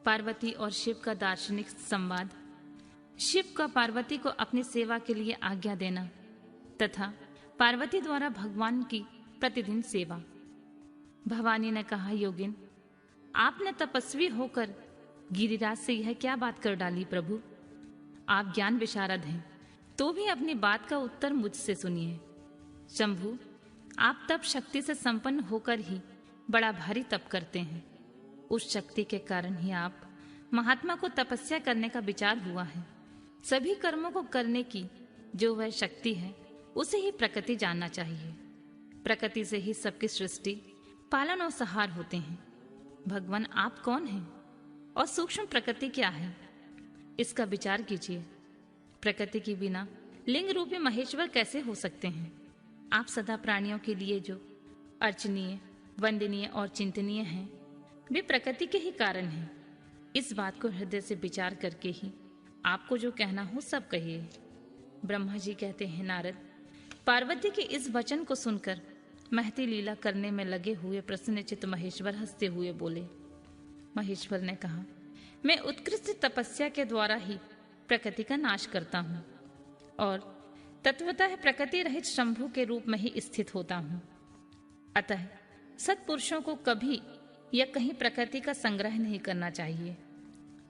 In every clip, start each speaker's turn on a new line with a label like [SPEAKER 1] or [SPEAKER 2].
[SPEAKER 1] पार्वती और शिव का दार्शनिक संवाद, शिव का पार्वती को अपनी सेवा के लिए आज्ञा देना तथा पार्वती द्वारा भगवान की प्रतिदिन सेवा। भवानी ने कहा, योगिन, आपने तपस्वी होकर गिरिराज से यह क्या बात कर डाली प्रभु? आप ज्ञान विशारद हैं, तो भी अपनी बात का उत्तर मुझसे सुनिए। शंभु, आप तप शक्ति से संपन्न होकर ही बड़ा भारी तप करते हैं। उस शक्ति के कारण ही आप महात्मा को तपस्या करने का विचार हुआ है। सभी कर्मों को करने की जो वह शक्ति है, उसे ही प्रकृति जानना चाहिए। प्रकृति से ही सबकी सृष्टि, पालन और संहार होते हैं। भगवान, आप कौन हैं और सूक्ष्म प्रकृति क्या है, इसका विचार कीजिए। प्रकृति के बिना लिंग रूपी महेश्वर कैसे हो सकते हैं? आप सदा प्राणियों के लिए जो अर्चनीय, वंदनीय और चिंतनीय हैं, वे प्रकृति के ही कारण हैं। इस बात को हृदय से विचार करके ही आपको जो कहना हो सब कहिए। ब्रह्मा जी कहते हैं, नारद, पार्वती के इस वचन को सुनकर महती लीला करने में लगे हुए प्रसन्नचित्त महेश्वर हंसते हुए बोले। महेश्वर ने कहा, मैं उत्कृष्ट तपस्या के द्वारा ही प्रकृति का नाश करता हूँ और तत्वतः प्रकृति रहित शंभु के रूप में ही स्थित होता हूँ। अतः सत्पुरुषों को कभी या कहीं प्रकृति का संग्रह नहीं करना चाहिए।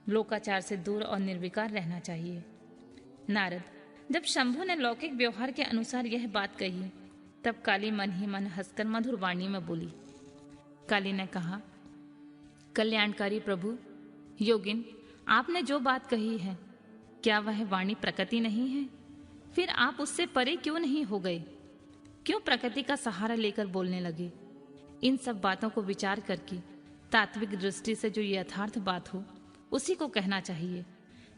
[SPEAKER 1] लोकाचार से दूर और निर्विकार रहना चाहिए। नारद, जब शंभु ने लौकिक व्यवहार के अनुसार यह बात कही, तब काली मन ही मन हंसकर मधुर वाणी में बोली। काली ने कहा, कल्याणकारी प्रभु, योगिन, आपने जो बात कही है, क्या वह वाणी प्रकृति नहीं है? फिर आप उससे परे क्यों नहीं हो गए? क्यों प्रकृति का सहारा लेकर बोलने लगे? इन सब बातों को विचार करके तात्विक दृष्टि से जो यथार्थ बात हो, उसी को कहना चाहिए।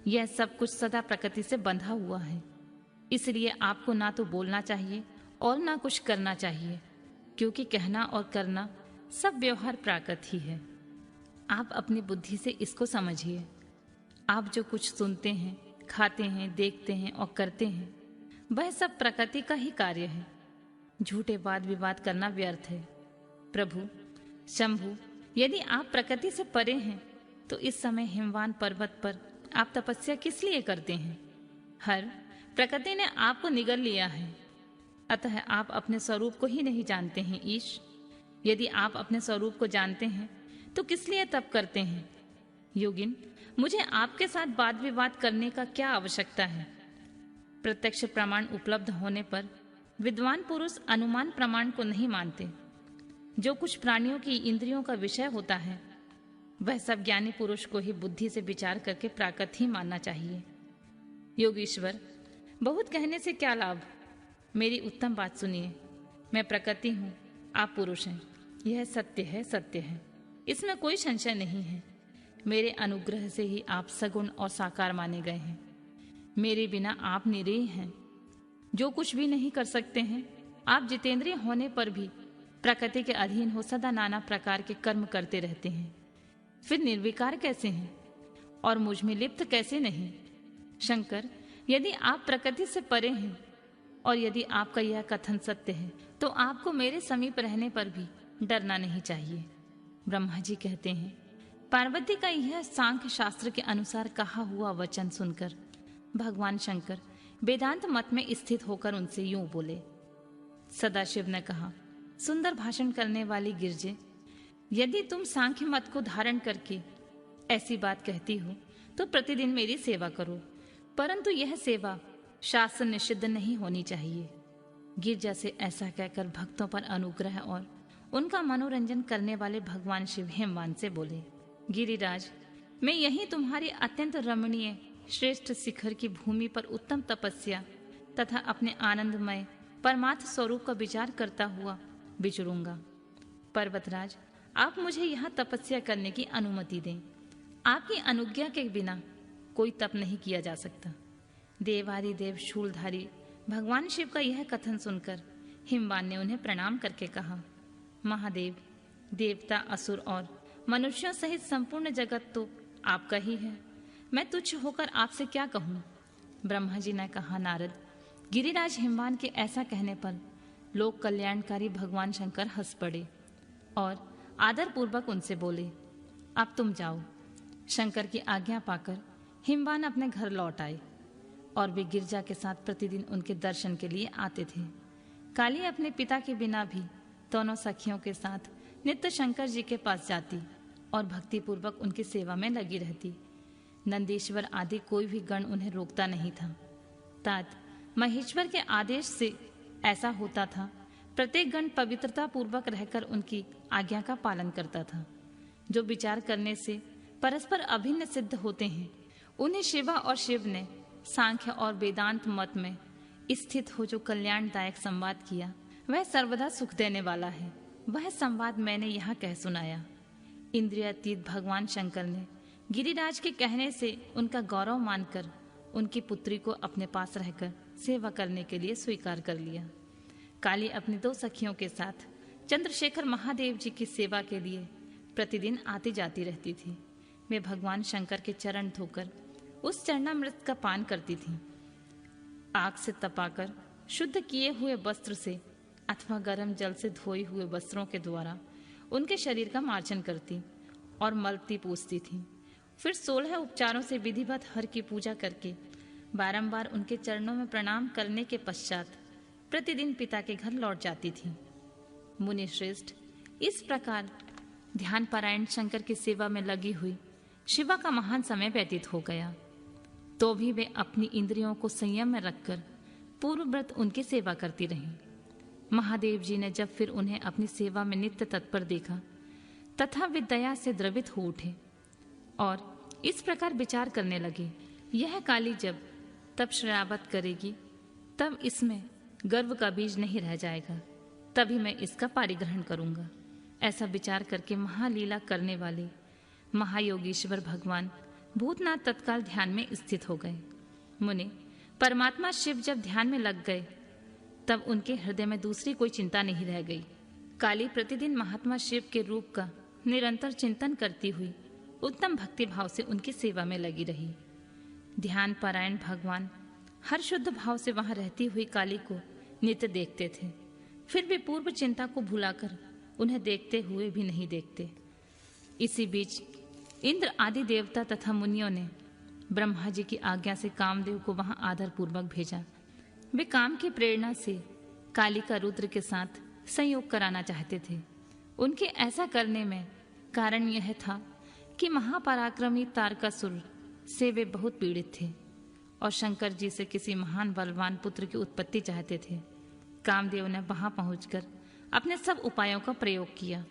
[SPEAKER 1] यह सब कुछ सदा प्रकृति से बंधा हुआ है, इसलिए आपको ना तो बोलना चाहिए और ना कुछ करना चाहिए, क्योंकि कहना और करना सब व्यवहार प्राकृत ही है। आप अपनी बुद्धि से इसको समझिए। आप जो कुछ सुनते हैं, खाते हैं, देखते हैं और करते हैं, वह सब प्रकृति का ही कार्य है। झूठे वाद विवाद करना व्यर्थ है। प्रभु शंभु, यदि आप प्रकृति से परे हैं, तो इस समय हिमवान पर्वत पर आप तपस्या किस लिए करते हैं? प्रकृति ने आपको निगल लिया है, अतः आप अपने स्वरूप को ही नहीं जानते हैं। ईश, यदि आप अपने स्वरूप को जानते हैं तो किस लिए तप करते हैं? योगिन, मुझे आपके साथ वाद विवाद करने का क्या आवश्यकता है? प्रत्यक्ष प्रमाण उपलब्ध होने पर विद्वान पुरुष अनुमान प्रमाण को नहीं मानते। जो कुछ प्राणियों की इंद्रियों का विषय होता है, वह सब ज्ञानी पुरुष को ही बुद्धि से विचार करके प्राकृत ही मानना चाहिए। योगीश्वर, बहुत कहने से क्या लाभ? मेरी उत्तम बात सुनिए। मैं प्रकृति हूँ, आप पुरुष हैं। यह सत्य है, सत्य है, इसमें कोई संशय नहीं है। मेरे अनुग्रह से ही आप सगुण और साकार माने गए हैं। मेरे बिना आप निरीह हैं, जो कुछ भी नहीं कर सकते हैं। आप जितेंद्रिय होने पर भी प्रकृति के अधीन हो सदा नाना प्रकार के कर्म करते रहते हैं। फिर निर्विकार कैसे हैं और मुझ में लिप्त कैसे नहीं? शंकर, यदि आप प्रकृति से परे हैं और यदि आपका यह कथन सत्य है, तो आपको मेरे समीप रहने पर भी डरना नहीं चाहिए। ब्रह्मा जी कहते हैं, पार्वती का यह सांख्य शास्त्र के अनुसार कहा हुआ वचन सुनकर भगवान शंकर वेदांत मत में स्थित होकर उनसे यूं बोले। सदाशिव ने कहा, सुंदर भाषण करने वाली गिरजे, यदि तुम सांख्य मत को धारण करके ऐसी बात कहती हो तो प्रतिदिन मेरी सेवा करो, परंतु यह सेवा शास्त्र निषिद्ध नहीं होनी चाहिए। गिरजा से ऐसा कहकर भक्तों पर अनुग्रह और उनका मनोरंजन करने वाले भगवान शिव हिमवान से बोले, गिरिराज, मैं यही तुम्हारी अत्यंत रमणीय श्रेष्ठ शिखर की भूमि पर उत्तम तपस्या तथा अपने आनंदमय परमार्थ स्वरूप का विचार करता हुआ विचरूंगा। पर्वतराज, आप मुझे यहाँ तपस्या करने की अनुमति दें। आपकी अनुज्ञा के बिना कोई तप नहीं किया जा सकता। देवादिदेव शूलधारी भगवान शिव का यह कथन सुनकर हिमवान ने उन्हें प्रणाम करके कहा, महादेव, देवता, असुर और मनुष्यों सहित संपूर्ण जगत तो आपका ही है। मैं तुच्छ होकर आपसे क्या कहूँ? ब्रह्मा जी ने कहा, नारद, गिरिराज हिमवान के ऐसा कहने पर लोक कल्याणकारी भगवान शंकर हंस पड़े और आदर पूर्वक उनसे बोले, अब तुम जाओ। शंकर की आज्ञा पाकर हिमवान अपने घर लौट आए और वे गिरजा के साथ प्रतिदिन उनके दर्शन के लिए आते थे। काली अपने पिता के बिना भी दोनों सखियों के साथ नित्य शंकर जी के पास जाती और भक्तिपूर्वक उनकी सेवा में लगी रहती। नंदीश्वर आदि कोई भी गण उन्हें रोकता नहीं था। तात महेश्वर के आदेश से ऐसा होता था। प्रत्येक गण पवित्रता पूर्वक रहकर उनकी आज्ञा का पालन करता था। जो विचार करने से परस्पर अभिन्न सिद्ध होते हैं, उन्हें शिवा और शिव ने सांख्य और वेदांत मत में स्थित हो जो कल्याणदायक संवाद किया, वह सर्वदा सुख देने वाला है। वह संवाद मैंने यहाँ कह सुनाया। इंद्रियातीत भगवान शंकर ने गिरिराज के कहने से उनका गौरव मानकर उनकी पुत्री को अपने पास रहकर सेवा करने के लिए स्वीकार कर लिया। काली अपनी 2 सखियों के साथ चंद्रशेखर महादेव जी की सेवा के लिए प्रतिदिन आती जाती रहती थी। वे भगवान शंकर के चरण धोकर उस चरणामृत का पान करती थीं। आग से तपाकर शुद्ध किए हुए वस्त्र से अथवा गर्म जल से धोए हुए वस्त्रों के द्वारा उनके शरीर का मार्जन करती और मलती पूछती थीं। फिर 16 उपचारों से विधिवत हर की पूजा करके बारंबार उनके चरणों में प्रणाम करने के पश्चात प्रतिदिन पिता के घर लौट जाती थीं। मुनि श्रेष्ठ, इस प्रकार ध्यान पारायण शंकर की सेवा में लगी हुई शिवा का महान समय व्यतीत हो गया। तो भी वे अपनी इंद्रियों को संयम में रखकर पूर्व व्रत उनकी सेवा करती रहीं। महादेव जी ने जब फिर उन्हें अपनी सेवा में नित्य तत्पर देखा तथा वे दया से द्रवित हो उठे और इस प्रकार विचार करने लगे, यह काली जब तब श्रावत करेगी तब इसमें गर्व का बीज नहीं रह जाएगा, तभी मैं इसका पारिग्रहण करूंगा। ऐसा विचार करके महालीला करने वाले महायोगीश्वर भगवान भूतनाथ तत्काल ध्यान में स्थित हो गए। मुने, परमात्मा शिव जब ध्यान में लग गए तब उनके हृदय में दूसरी कोई चिंता नहीं रह गई। काली प्रतिदिन महात्मा शिव के रूप का निरंतर चिंतन करती हुई उत्तम भक्ति भाव से उनकी सेवा में लगी रही। ध्यान पारायण भगवान हर शुद्ध भाव से वहां रहती हुई काली को नित्य देखते थे, फिर भी पूर्व चिंता को भुलाकर उन्हें देखते हुए भी नहीं देखते। इसी बीच इंद्र आदि देवता तथा मुनियों ने ब्रह्मा जी की आज्ञा से कामदेव को वहां आदर पूर्वक भेजा। वे काम की प्रेरणा से काली का रुद्र के साथ संयोग कराना चाहते थे। उनके ऐसा करने में कारण यह था कि महापराक्रमी तारकासुर से वे बहुत पीड़ित थे और शंकर जी से किसी महान बलवान पुत्र की उत्पत्ति चाहते थे। कामदेव ने वहां पहुंचकर अपने सब उपायों का प्रयोग किया,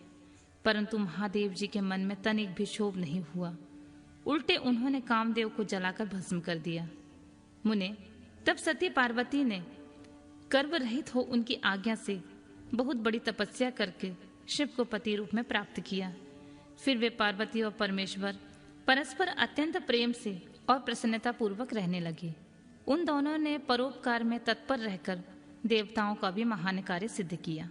[SPEAKER 1] परंतु महादेव जी के मन में तनिक भी क्षोभ नहीं हुआ। उल्टे उन्होंने कामदेव को जलाकर भस्म कर दिया। मुने, तब सती पार्वती ने गर्व रहित हो उनकी आज्ञा से बहुत बड़ी तपस्या करके शिव को पति रूप में प्राप्त किया। फिर वे पार्वती और परमेश्वर परस्पर अत्यंत प्रेम से और प्रसन्नता पूर्वक रहने लगे। उन दोनों ने परोपकार में तत्पर रहकर देवताओं का भी महान कार्य सिद्ध किया।